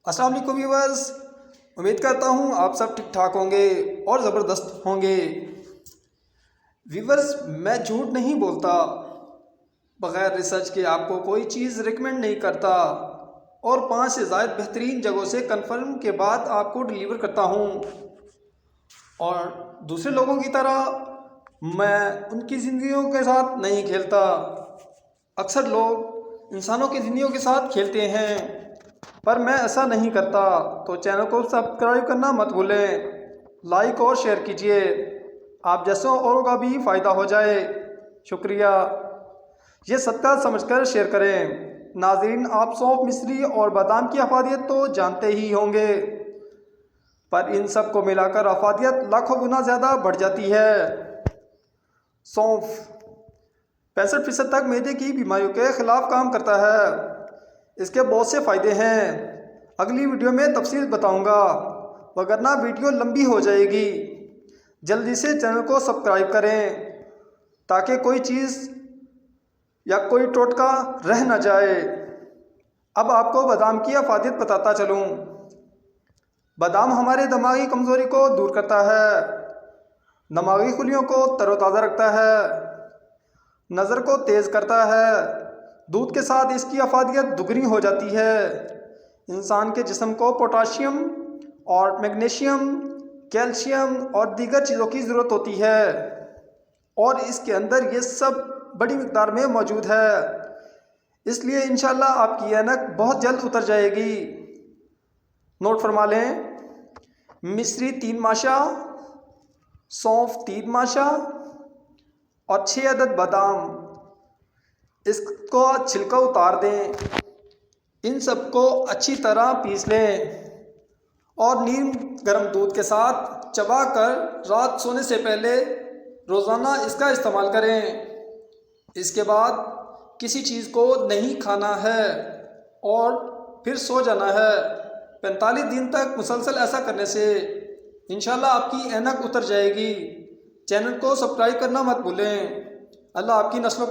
अस्सलाम वालेकुम व्यूअर्स, उम्मीद करता हूँ आप सब ठीक ठाक होंगे और ज़बरदस्त होंगे। व्यूअर्स, मैं झूठ नहीं बोलता, बग़ैर रिसर्च के आपको कोई चीज़ रिकमेंड नहीं करता और 5 से ज़ायद बेहतरीन जगहों से कंफर्म के बाद आपको डिलीवर करता हूँ। और दूसरे लोगों की तरह मैं उनकी ज़िंदगियों के साथ नहीं खेलता। अक्सर लोग इंसानों की ज़िंदगियों के साथ खेलते हैं, पर मैं ऐसा नहीं करता। तो चैनल को सब्सक्राइब करना मत भूलें, लाइक और शेयर कीजिए, आप जैसों औरों का भी फ़ायदा हो जाए। शुक्रिया। ये सदका समझकर शेयर करें। नाज़रीन, आप सौंफ, मिश्री और बादाम की अफादियत तो जानते ही होंगे, पर इन सब को मिलाकर अफादियत लाखों गुना ज़्यादा बढ़ जाती है। सौंफ 65% तक मैदे की बीमारियों के ख़िलाफ़ काम करता है। इसके बहुत से फ़ायदे हैं, अगली वीडियो में तफसील बताऊंगा, वरना वीडियो लंबी हो जाएगी। जल्दी से चैनल को सब्सक्राइब करें ताकि कोई चीज़ या कोई टोटका रह न जाए। अब आपको बादाम की अफादियत बताता चलूं। बादाम हमारे दिमागी कमज़ोरी को दूर करता है, दिमागी खुलियों को तरोताज़ा रखता है, नज़र को तेज़ करता है। दूध के साथ इसकी अफादियत दुगनी हो जाती है। इंसान के जिस्म को पोटाशियम और मैग्नीशियम, कैल्शियम और दीगर चीज़ों की ज़रूरत होती है, और इसके अंदर ये सब बड़ी मिक़दार में मौजूद है। इसलिए इंशाअल्लाह आपकी ऐनक बहुत जल्द उतर जाएगी। नोट फरमा लें, मिश्री 3 माशा, सौंफ 3 माशा और 6 अदद बादाम। इसको छिलका उतार दें, इन सबको अच्छी तरह पीस लें और नीम गर्म दूध के साथ चबा कर रात सोने से पहले रोज़ाना इसका इस्तेमाल करें। इसके बाद किसी चीज़ को नहीं खाना है और फिर सो जाना है। 45 दिन तक मुसलसल ऐसा करने से इंशाल्लाह आपकी ऐनक उतर जाएगी। चैनल को सब्सक्राइब करना मत भूलें। अल्लाह आपकी नस्लों